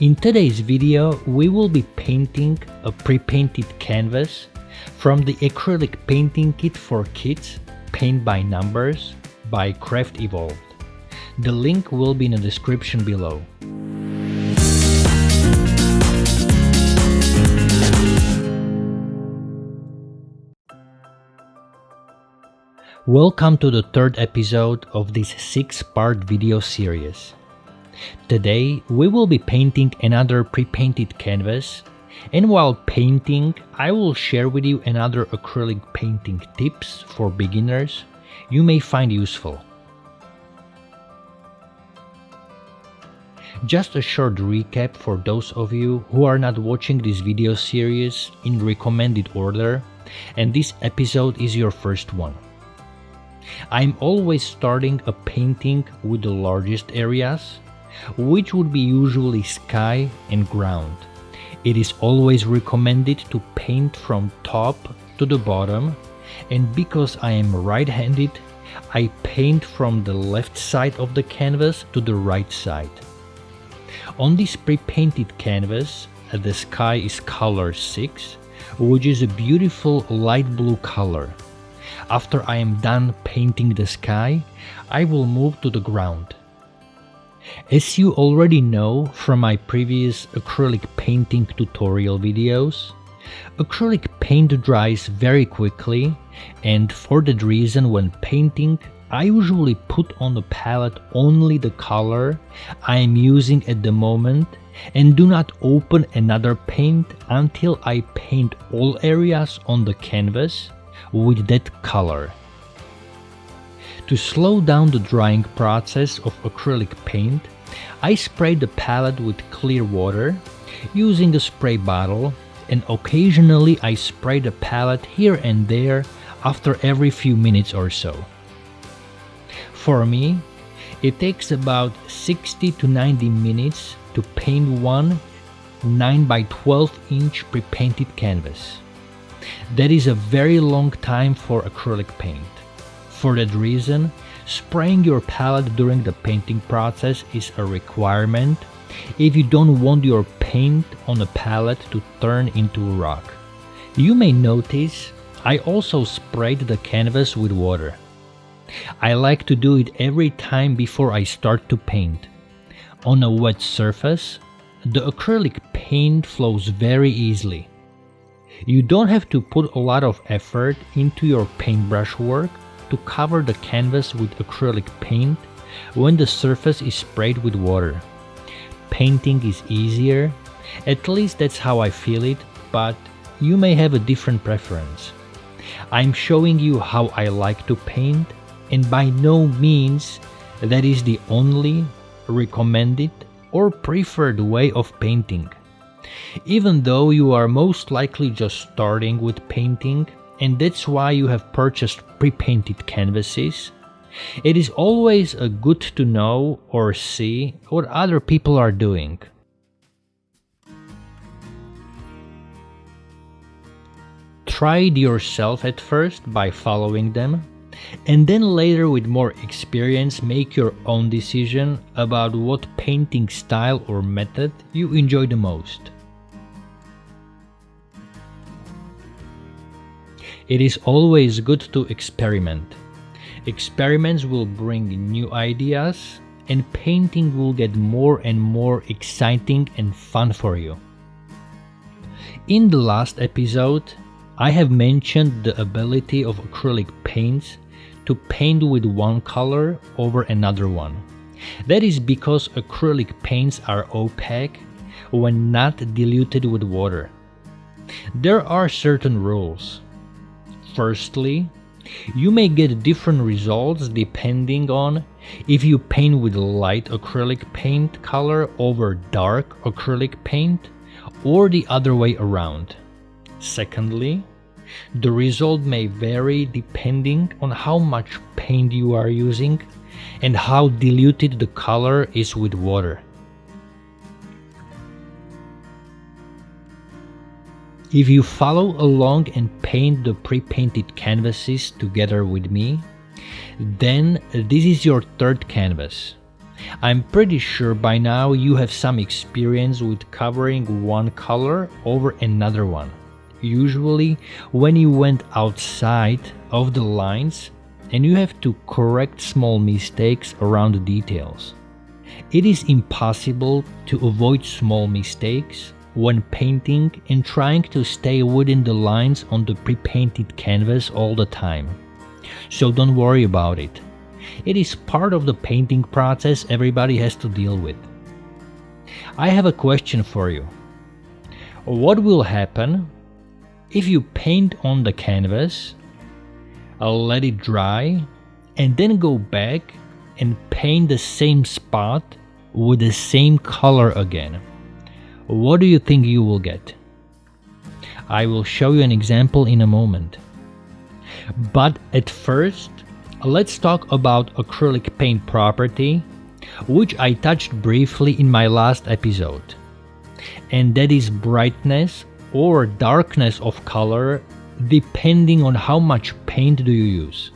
In today's video, we will be painting a pre-painted canvas from the Acrylic Painting Kit for Kids, Paint by Numbers by Craft Evolved. The link will be in the description below. Welcome to the third episode of this 6-part video series. Today we will be painting another pre-painted canvas, and while painting I will share with you another acrylic painting tips for beginners you may find useful. Just a short recap for those of you who are not watching this video series in recommended order and this episode is your first one. I'm always starting a painting with the largest areas, which would be usually sky and ground. It is always recommended to paint from top to the bottom, and because I am right-handed, I paint from the left side of the canvas to the right side. On this pre-painted canvas, the sky is color 6, which is a beautiful light blue color. After I am done painting the sky, I will move to the ground. As you already know from my previous acrylic painting tutorial videos, acrylic paint dries very quickly, and for that reason when painting I usually put on the palette only the color I am using at the moment and do not open another paint until I paint all areas on the canvas with that color. To slow down the drying process of acrylic paint, I spray the palette with clear water using a spray bottle, and occasionally I spray the palette here and there after every few minutes or so. For me, it takes about 60 to 90 minutes to paint one 9 by 12 inch pre-painted canvas. That is a very long time for acrylic paint. For that reason, spraying your palette during the painting process is a requirement if you don't want your paint on a palette to turn into a rock. You may notice I also sprayed the canvas with water. I like to do it every time before I start to paint. On a wet surface, the acrylic paint flows very easily. You don't have to put a lot of effort into your paintbrush work to cover the canvas with acrylic paint when the surface is sprayed with water. Painting is easier, at least that's how I feel it, but you may have a different preference. I'm showing you how I like to paint, and by no means that is the only recommended or preferred way of painting. Even though you are most likely just starting with painting, and that's why you have purchased pre-painted canvases, it is always good to know or see what other people are doing. Try it yourself at first by following them, and then later with more experience make your own decision about what painting style or method you enjoy the most. It is always good to experiment. Experiments will bring new ideas, and painting will get more and more exciting and fun for you. In the last episode, I have mentioned the ability of acrylic paints to paint with one color over another one. That is because acrylic paints are opaque when not diluted with water. There are certain rules. Firstly, you may get different results depending on if you paint with light acrylic paint color over dark acrylic paint or the other way around. Secondly, the result may vary depending on how much paint you are using and how diluted the color is with water. If you follow along and paint the pre-painted canvases together with me, then this is your third canvas. I'm pretty sure by now you have some experience with covering one color over another one. Usually when you went outside of the lines and you have to correct small mistakes around the details. It is impossible to avoid small mistakes when painting and trying to stay within the lines on the pre-painted canvas all the time. So don't worry about it. It is part of the painting process everybody has to deal with. I have a question for you. What will happen if you paint on the canvas, let it dry, and then go back and paint the same spot with the same color again? What do you think you will get? I will show you an example in a moment. But at first, let's talk about acrylic paint property, which I touched briefly in my last episode. And that is brightness or darkness of color depending on how much paint do you use.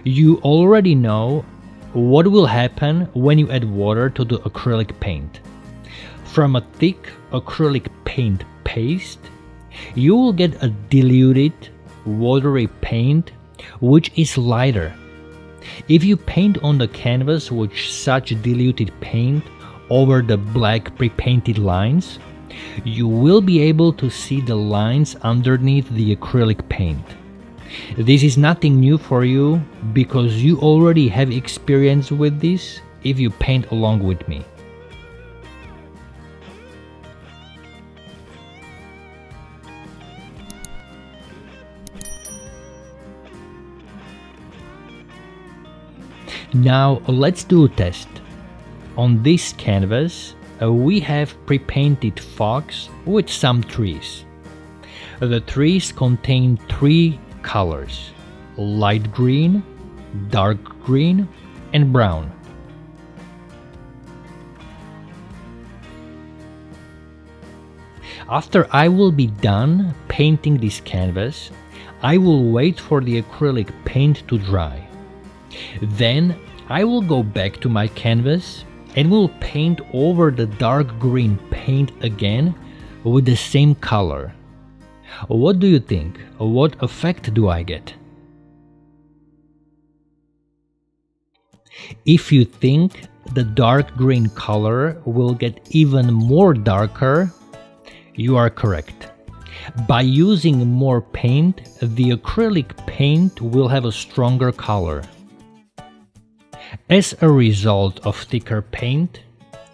You already know what will happen when you add water to the acrylic paint. From a thick acrylic paint paste, you will get a diluted, watery paint which is lighter. If you paint on the canvas with such diluted paint over the black pre-painted lines, you will be able to see the lines underneath the acrylic paint. This is nothing new for you because you already have experience with this if you paint along with me. Now let's do a test. On this canvas we have pre-painted fogs with some trees. The trees contain three colors: light green, dark green, and brown. After I will be done painting this canvas, I will wait for the acrylic paint to dry. Then I will go back to my canvas and will paint over the dark green paint again with the same color. What do you think? What effect do I get? If you think the dark green color will get even more darker, you are correct. By using more paint, the acrylic paint will have a stronger color. As a result of thicker paint,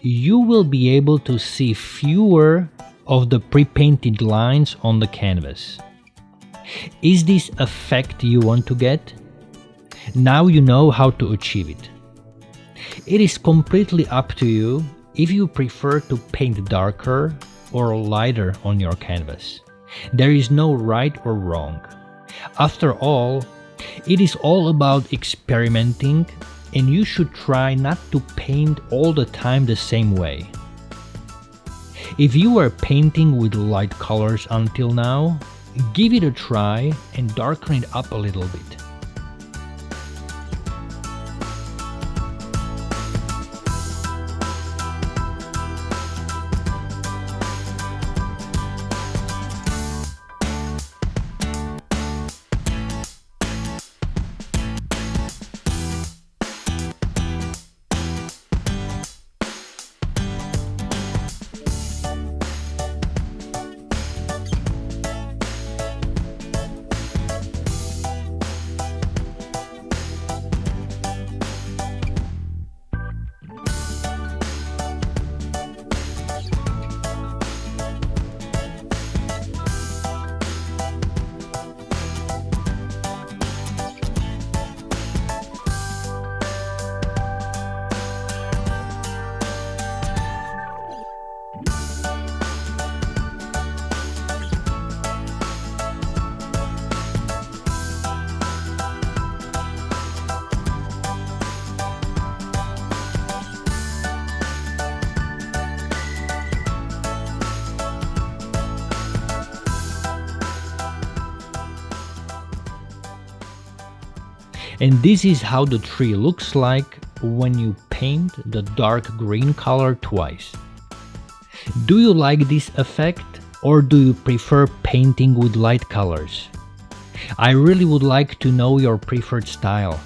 you will be able to see fewer of the pre-painted lines on the canvas. Is this effect you want to get? Now you know how to achieve it. It is completely up to you if you prefer to paint darker or lighter on your canvas. There is no right or wrong. After all, it is all about experimenting, and you should try not to paint all the time the same way. If you were painting with light colors until now, give it a try and darken it up a little bit. And this is how the tree looks like when you paint the dark green color twice. Do you like this effect, or do you prefer painting with light colors? I really would like to know your preferred style.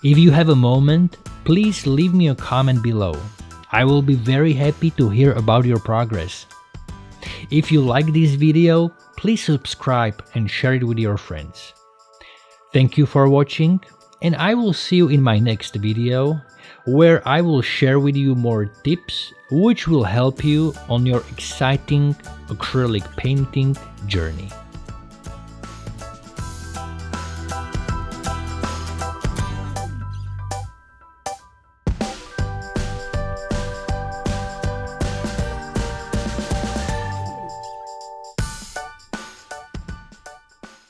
If you have a moment, please leave me a comment below. I will be very happy to hear about your progress. If you like this video, please subscribe and share it with your friends. Thank you for watching, and I will see you in my next video, where I will share with you more tips which will help you on your exciting acrylic painting journey.